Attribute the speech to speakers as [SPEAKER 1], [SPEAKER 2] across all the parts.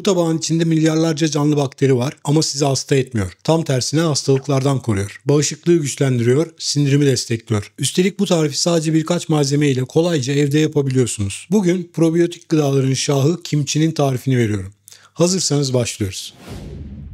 [SPEAKER 1] Bu tabağın içinde milyarlarca canlı bakteri var ama sizi hasta etmiyor. Tam tersine hastalıklardan koruyor. Bağışıklığı güçlendiriyor, sindirimi destekliyor. Üstelik bu tarifi sadece birkaç malzeme ile kolayca evde yapabiliyorsunuz. Bugün probiyotik gıdaların şahı kimçinin tarifini veriyorum. Hazırsanız başlıyoruz.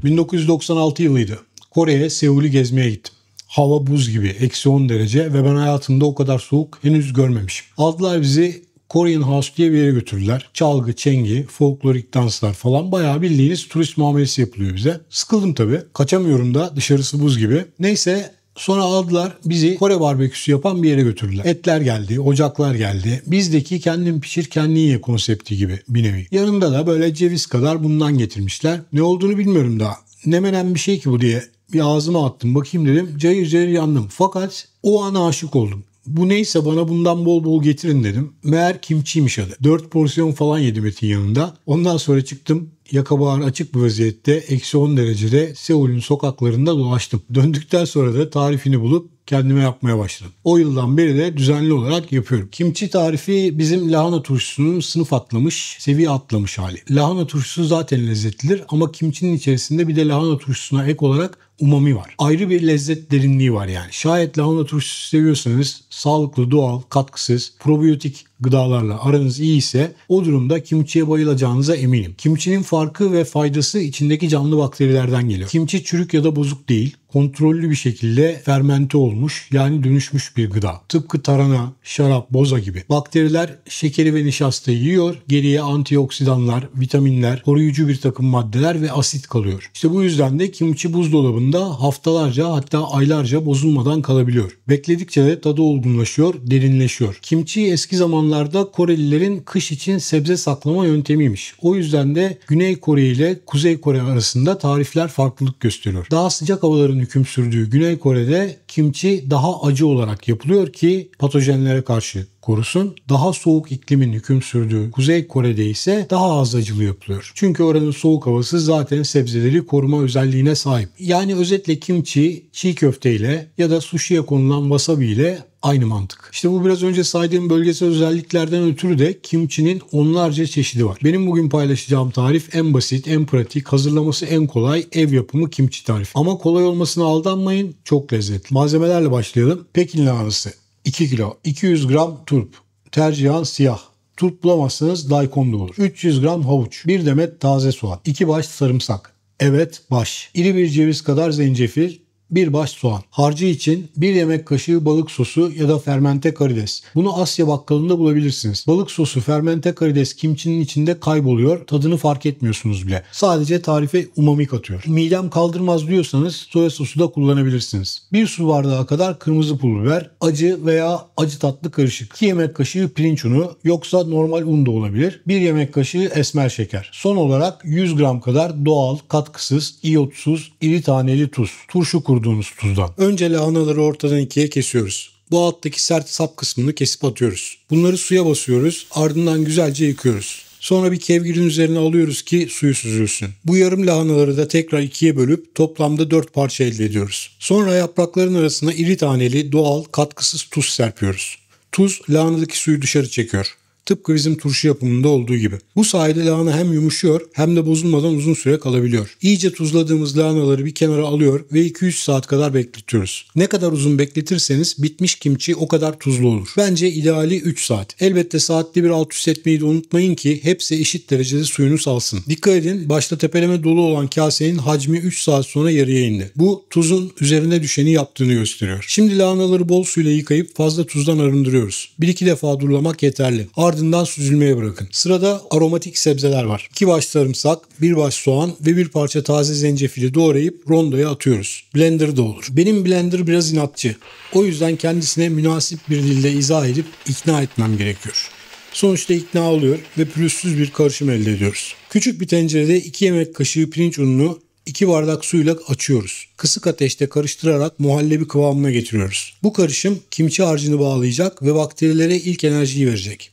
[SPEAKER 1] 1996 yılıydı. Kore'ye, Seul'ü gezmeye gittim. Hava buz gibi, -10 derece ve ben hayatımda o kadar soğuk henüz görmemişim. Aldılar bizi Korean House diye bir yere götürdüler. Çalgı, çengi, folklorik danslar falan, bayağı bildiğiniz turist muamelesi yapılıyor bize. Sıkıldım tabii. Kaçamıyorum da, dışarısı buz gibi. Neyse, sonra aldılar bizi Kore barbeküsü yapan bir yere götürdüler. Etler geldi, ocaklar geldi. Bizdeki kendin pişir kendin ye konsepti gibi bir nevi. Yanında da böyle ceviz kadar bundan getirmişler. Ne olduğunu bilmiyorum daha. Ne menen bir şey ki bu diye bir ağzıma attım, bakayım dedim. Cayır cayır yandım. Fakat o an aşık oldum. Bu neyse, bana bundan bol bol getirin dedim. Meğer kimçiymiş adı. 4 porsiyon falan yedim etin yanında. Ondan sonra çıktım. Yaka bağır açık bir vaziyette -10 derecede Seul'ün sokaklarında dolaştım. Döndükten sonra da tarifini bulup kendime yapmaya başladım. O yıldan beri de düzenli olarak yapıyorum. Kimçi tarifi bizim lahana turşusunun sınıf atlamış, seviye atlamış hali. Lahana turşusu zaten lezzetlidir ama kimçinin içerisinde bir de lahana turşusuna ek olarak umami var. Ayrı bir lezzet derinliği var yani. Şayet lahana turşusu seviyorsanız, sağlıklı, doğal, katkısız, probiyotik gıdalarla aranız iyi ise o durumda kimçiye bayılacağınıza eminim. Kimçinin farkı ve faydası içindeki canlı bakterilerden geliyor. Kimçi çürük ya da bozuk değil. Kontrollü bir şekilde fermente olmuş, yani dönüşmüş bir gıda. Tıpkı tarhana, şarap, boza gibi. Bakteriler şekeri ve nişastayı yiyor. Geriye antioksidanlar, vitaminler, koruyucu bir takım maddeler ve asit kalıyor. İşte bu yüzden de kimçi buzdolabında haftalarca, hatta aylarca bozulmadan kalabiliyor. Bekledikçe de tadı olgunlaşıyor, derinleşiyor. Kimçi eski zamanlarda Korelilerin kış için sebze saklama yöntemiymiş. O yüzden de Güney Kore ile Kuzey Kore arasında tarifler farklılık gösteriyor. Daha sıcak havaların hüküm sürdüğü Güney Kore'de kimçi daha acı olarak yapılıyor ki patojenlere karşı korusun. Daha soğuk iklimin hüküm sürdüğü Kuzey Kore'de ise daha az acılı yapılıyor. Çünkü oranın soğuk havası zaten sebzeleri koruma özelliğine sahip. Yani özetle kimçi çiğ köfteyle ya da sushi'ye konulan wasabi ile aynı mantık. İşte bu biraz önce saydığım bölgesel özelliklerden ötürü de kimçinin onlarca çeşidi var. Benim bugün paylaşacağım tarif en basit, en pratik, hazırlaması en kolay ev yapımı kimçi tarifi. Ama kolay olmasına aldanmayın, çok lezzetli. Malzemelerle başlayalım. Pekin lahanası 2 kilo, 200 gram turp, tercihen siyah. Turp bulamazsanız daikon da olur. 300 gram havuç, 1 demet taze soğan, 2 baş sarımsak. Evet, baş. İri bir ceviz kadar zencefil, 1 baş soğan. Harcı için 1 yemek kaşığı balık sosu ya da fermente karides. Bunu Asya bakkalında bulabilirsiniz. Balık sosu, fermente karides kimçinin içinde kayboluyor. Tadını fark etmiyorsunuz bile. Sadece tarife umami katıyor. Midem kaldırmaz diyorsanız soya sosu da kullanabilirsiniz. 1 su bardağı kadar kırmızı pul biber, acı veya acı tatlı karışık. 2 yemek kaşığı pirinç unu, yoksa normal un da olabilir. 1 yemek kaşığı esmer şeker. Son olarak 100 gram kadar doğal, katkısız, iyotsuz, iri taneli tuz. Turşu kurduğunuz tuzdan. Önce lahanaları ortadan ikiye kesiyoruz. Bu alttaki sert sap kısmını kesip atıyoruz. Bunları suya basıyoruz, ardından güzelce yıkıyoruz. Sonra bir kevgirin üzerine alıyoruz ki suyu süzülsün. Bu yarım lahanaları da tekrar ikiye bölüp toplamda 4 parça elde ediyoruz. Sonra yaprakların arasına iri taneli, doğal, katkısız tuz serpiyoruz. Tuz lahanadaki suyu dışarı çekiyor. Tıpkı bizim turşu yapımında olduğu gibi. Bu sayede lahana hem yumuşuyor hem de bozulmadan uzun süre kalabiliyor. İyice tuzladığımız lahanaları bir kenara alıyor ve 2-3 saat kadar bekletiyoruz. Ne kadar uzun bekletirseniz bitmiş kimçi o kadar tuzlu olur. Bence ideali 3 saat. Elbette saatte bir alt üst etmeyi de unutmayın ki hepsi eşit derecede suyunu salsın. Dikkat edin, başta tepeleme dolu olan kasenin hacmi 3 saat sonra yarıya indi. Bu tuzun üzerine düşeni yaptığını gösteriyor. Şimdi lahanaları bol suyla yıkayıp fazla tuzdan arındırıyoruz. 1-2 defa durulamak yeterli. Ardından süzülmeye bırakın. Sırada aromatik sebzeler var. 2 baş sarımsak, 1 baş soğan ve 1 parça taze zencefili doğrayıp rondoya atıyoruz. Blender'da olur. Benim blender biraz inatçı. O yüzden kendisine münasip bir dilde izah edip ikna etmem gerekiyor. Sonuçta ikna oluyor ve pürüzsüz bir karışım elde ediyoruz. Küçük bir tencerede 2 yemek kaşığı pirinç ununu 2 bardak suyla açıyoruz. Kısık ateşte karıştırarak muhallebi kıvamına getiriyoruz. Bu karışım kimçi harcını bağlayacak ve bakterilere ilk enerjiyi verecek.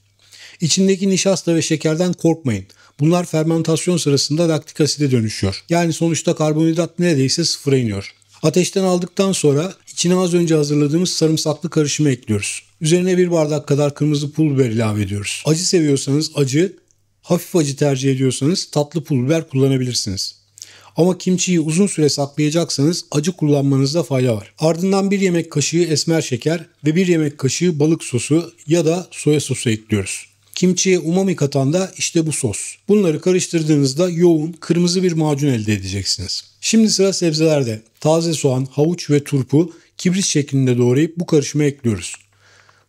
[SPEAKER 1] İçindeki nişasta ve şekerden korkmayın. Bunlar fermentasyon sırasında laktik aside dönüşüyor. Yani sonuçta karbonhidrat neredeyse sıfıra iniyor. Ateşten aldıktan sonra içine az önce hazırladığımız sarımsaklı karışımı ekliyoruz. Üzerine 1 bardak kadar kırmızı pul biber ilave ediyoruz. Acı seviyorsanız acı, Hafif acı tercih ediyorsanız tatlı pul biber kullanabilirsiniz. Ama kimçiyi uzun süre saklayacaksanız acı kullanmanızda fayda var. Ardından 1 yemek kaşığı esmer şeker ve 1 yemek kaşığı balık sosu ya da soya sosu ekliyoruz. Kimçiye umami katan da işte bu sos. Bunları karıştırdığınızda yoğun, kırmızı bir macun elde edeceksiniz. Şimdi sıra sebzelerde. Taze soğan, havuç ve turpu kibrit şeklinde doğrayıp bu karışıma ekliyoruz.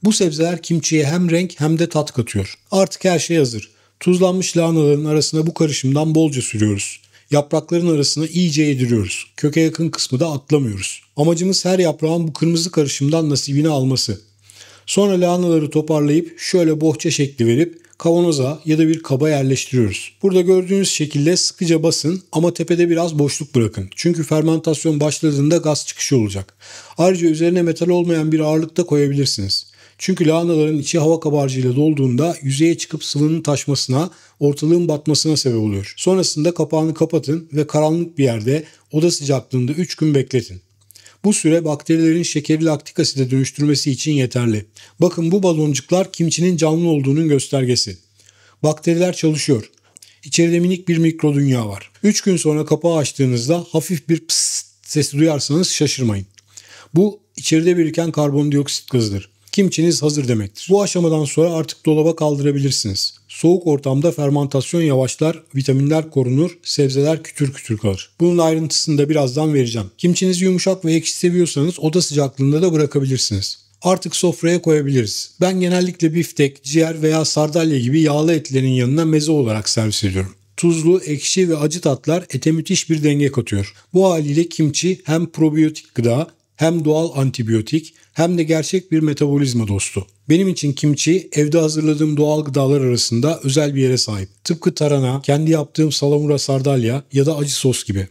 [SPEAKER 1] Bu sebzeler kimçiye hem renk hem de tat katıyor. Artık her şey hazır. Tuzlanmış lahanaların arasına bu karışımdan bolca sürüyoruz. Yaprakların arasına iyice yediriyoruz. Köke yakın kısmı da atlamıyoruz. Amacımız her yaprağın bu kırmızı karışımdan nasibini alması. Sonra lahanaları toparlayıp şöyle bohça şekli verip kavanoza ya da bir kaba yerleştiriyoruz. Burada gördüğünüz şekilde sıkıca basın ama tepede biraz boşluk bırakın. Çünkü fermentasyon başladığında gaz çıkışı olacak. Ayrıca üzerine metal olmayan bir ağırlık da koyabilirsiniz. Çünkü lahanaların içi hava kabarcığıyla dolduğunda yüzeye çıkıp sıvının taşmasına, ortalığın batmasına sebep oluyor. Sonrasında kapağını kapatın ve karanlık bir yerde oda sıcaklığında 3 gün bekletin. Bu süre bakterilerin şekeri laktik aside dönüştürmesi için yeterli. Bakın bu baloncuklar kimçinin canlı olduğunun göstergesi. Bakteriler çalışıyor. İçeride minik bir mikro dünya var. 3 gün sonra kapağı açtığınızda hafif bir pıst sesi duyarsanız şaşırmayın. Bu içeride biriken karbondioksit gazıdır. Kimçiniz hazır demektir. Bu aşamadan sonra artık dolaba kaldırabilirsiniz. Soğuk ortamda fermentasyon yavaşlar, vitaminler korunur, sebzeler kütür kütür kalır. Bunun ayrıntısını da birazdan vereceğim. Kimçinizi yumuşak ve ekşi seviyorsanız oda sıcaklığında da bırakabilirsiniz. Artık sofraya koyabiliriz. Ben genellikle biftek, ciğer veya sardalya gibi yağlı etlerin yanına meze olarak servis ediyorum. Tuzlu, ekşi ve acı tatlar ete müthiş bir denge katıyor. Bu haliyle kimçi hem probiyotik gıda hem doğal antibiyotik hem de gerçek bir metabolizma dostu. Benim için kimçi evde hazırladığım doğal gıdalar arasında özel bir yere sahip. Tıpkı tarhana, kendi yaptığım salamura sardalya ya da acı sos gibi.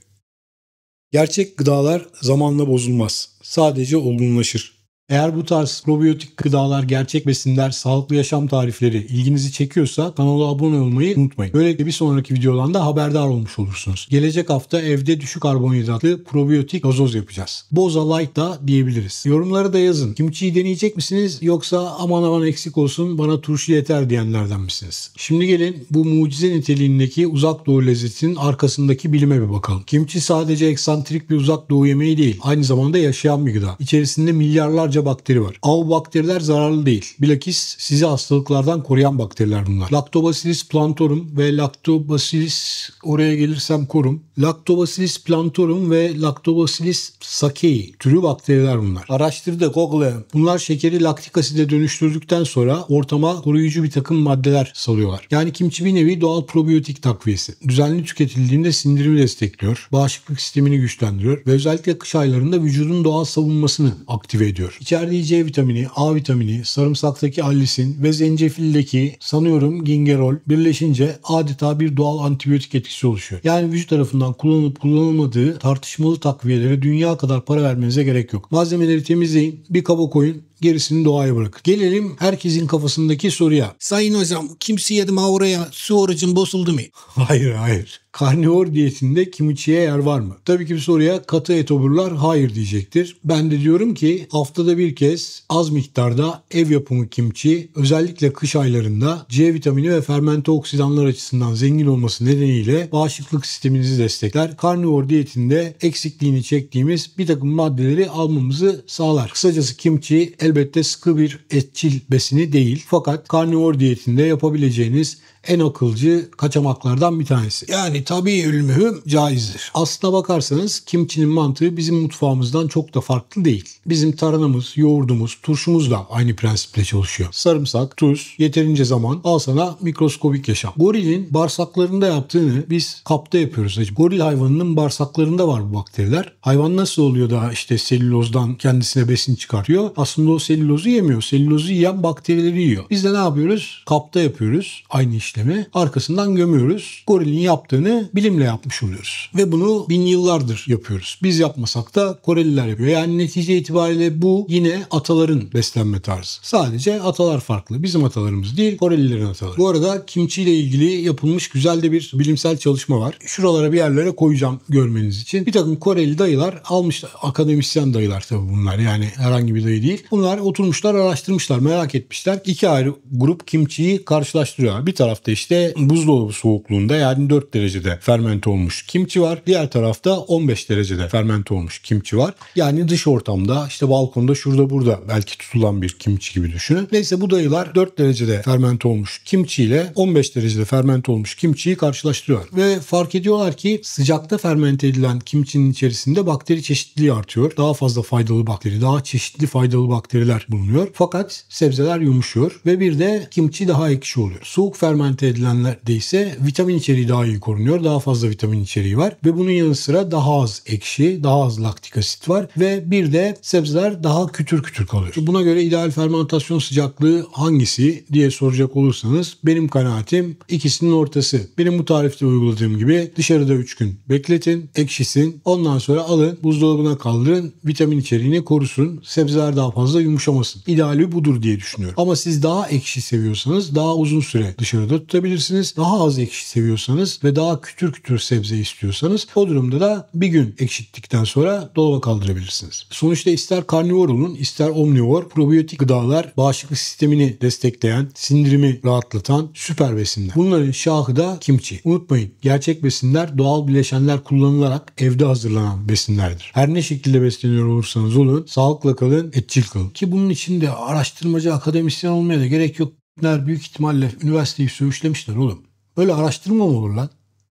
[SPEAKER 1] Gerçek gıdalar zamanla bozulmaz. Sadece olgunlaşır. Eğer bu tarz probiyotik gıdalar, gerçek besinler, sağlıklı yaşam tarifleri ilginizi çekiyorsa kanala abone olmayı unutmayın. Böylelikle bir sonraki videodan da haberdar olmuş olursunuz. Gelecek hafta evde düşük karbonhidratlı probiyotik gazoz yapacağız. Boza Light da diyebiliriz. Yorumlara da yazın. Kimçiyi deneyecek misiniz yoksa aman aman eksik olsun bana turşu yeter diyenlerden misiniz? Şimdi gelin bu mucize niteliğindeki uzak doğu lezzetinin arkasındaki bilime bir bakalım. Kimçi sadece eksantrik bir uzak doğu yemeği değil. Aynı zamanda yaşayan bir gıda. İçerisinde milyarlarca bakteri var. Ama bu bakteriler zararlı değil. Bilakis sizi hastalıklardan koruyan bakteriler bunlar. Lactobacillus plantorum ve Lactobacillus oraya gelirsem korum. Lactobacillus plantorum ve Lactobacillus sakei türü bakteriler bunlar. Araştırdık oğlum. Bunlar şekeri laktik aside dönüştürdükten sonra ortama koruyucu bir takım maddeler salıyorlar. Yani kimçi bir nevi doğal probiyotik takviyesi. Düzenli tüketildiğinde sindirimi destekliyor, bağışıklık sistemini güçlendiriyor ve özellikle kış aylarında vücudun doğal savunmasını aktive ediyor. İçerdiği C vitamini, A vitamini, sarımsaktaki allisin ve zencefildeki sanıyorum gingerol birleşince adeta bir doğal antibiyotik etkisi oluşuyor. Yani vücut tarafından kullanılıp kullanılmadığı tartışmalı takviyelere dünya kadar para vermenize gerek yok. Malzemeleri temizleyin, bir kaba koyun, gerisini doğaya bırakın. Gelelim herkesin kafasındaki soruya. Sayın hocam kimse yedim ha oraya su orucum bozuldu mu? Hayır. Karnivor diyetinde kimçiye yer var mı? Tabii ki bu soruya katı etoburlar hayır diyecektir. Ben de diyorum ki haftada bir kez az miktarda ev yapımı kimçi özellikle kış aylarında C vitamini ve fermente oksidanlar açısından zengin olması nedeniyle bağışıklık sisteminizi destekler. Karnivor diyetinde eksikliğini çektiğimiz bir takım maddeleri almamızı sağlar. Kısacası kimçi elbette sıkı bir etçil besini değil. Fakat karnivor diyetinde yapabileceğiniz en akılcı kaçamaklardan bir tanesi. Yani tabii ölümü caizdir. Aslına bakarsanız kimçinin mantığı bizim mutfağımızdan çok da farklı değil. Bizim taranamız, yoğurdumuz, turşumuz da aynı prensiple çalışıyor. Sarımsak, tuz, yeterince zaman, al sana mikroskobik yaşam. Gorilin bağırsaklarında yaptığını biz kapta yapıyoruz. Goril hayvanının bağırsaklarında var bu bakteriler. Hayvan nasıl oluyor da işte selülozdan kendisine besin çıkartıyor? Aslında o selülozu yemiyor. Selülozu yiyen bakterileri yiyor. Biz de ne yapıyoruz? Kapta yapıyoruz aynı işlemi. Arkasından gömüyoruz. Gorilin yaptığını bilimle yapmış oluyoruz. Ve bunu bin yıllardır yapıyoruz. Biz yapmasak da Koreliler yapıyor. Yani netice itibariyle bu yine ataların beslenme tarzı. Sadece atalar farklı. Bizim atalarımız değil, Korelilerin ataları. Bu arada kimçi ile ilgili yapılmış güzel de bir bilimsel çalışma var. Şuralara bir yerlere koyacağım görmeniz için. Bir takım Koreli dayılar almışlar. Akademisyen dayılar tabii bunlar. Yani herhangi bir dayı değil. Bunlar oturmuşlar, araştırmışlar, merak etmişler. İki ayrı grup kimçiyi karşılaştırıyorlar. Bir tarafta tarafta işte buzdolabı soğukluğunda yani 4 derecede fermente olmuş kimçi var. Diğer tarafta 15 derecede fermente olmuş kimçi var. Yani dış ortamda işte balkonda şurada burada belki tutulan bir kimçi gibi düşünün. Neyse bu dayılar 4 derecede fermente olmuş kimçi ile 15 derecede fermente olmuş kimçiyi karşılaştırıyorlar. Ve fark ediyorlar ki sıcakta fermente edilen kimçinin içerisinde bakteri çeşitliliği artıyor. Daha fazla faydalı bakteri, daha çeşitli faydalı bakteriler bulunuyor. Fakat sebzeler yumuşuyor ve bir de kimçi daha ekşi oluyor. Soğuk fermente edilenlerde ise vitamin içeriği daha iyi korunuyor. Daha fazla vitamin içeriği var ve bunun yanı sıra daha az ekşi, daha az laktik asit var ve bir de sebzeler daha kütür kütür kalıyor. Buna göre ideal fermentasyon sıcaklığı hangisi diye soracak olursanız benim kanaatim ikisinin ortası. Benim bu tarifte uyguladığım gibi dışarıda 3 gün bekletin, ekşisin. Ondan sonra alın, buzdolabına kaldırın, vitamin içeriğini korusun. Sebzeler daha fazla yumuşamasın. İdeali budur diye düşünüyorum. Ama siz daha ekşi seviyorsanız daha uzun süre dışarıda tutabilirsiniz. Daha az ekşi seviyorsanız ve daha kütür kütür sebze istiyorsanız o durumda da bir gün ekşittikten sonra dolaba kaldırabilirsiniz. Sonuçta ister karnivor olun, ister omnivor, probiyotik gıdalar bağışıklık sistemini destekleyen, sindirimi rahatlatan süper besinler. Bunların şahı da kimçi. Unutmayın, gerçek besinler doğal bileşenler kullanılarak evde hazırlanan besinlerdir. Her ne şekilde besleniyor olursanız olun, sağlıkla kalın, etçil kalın. Ki bunun için de araştırmacı, akademisyen olmaya da gerek yok. Büyük ihtimalle üniversiteyi söğüşlemişler oğlum. Böyle araştırma mı olur lan?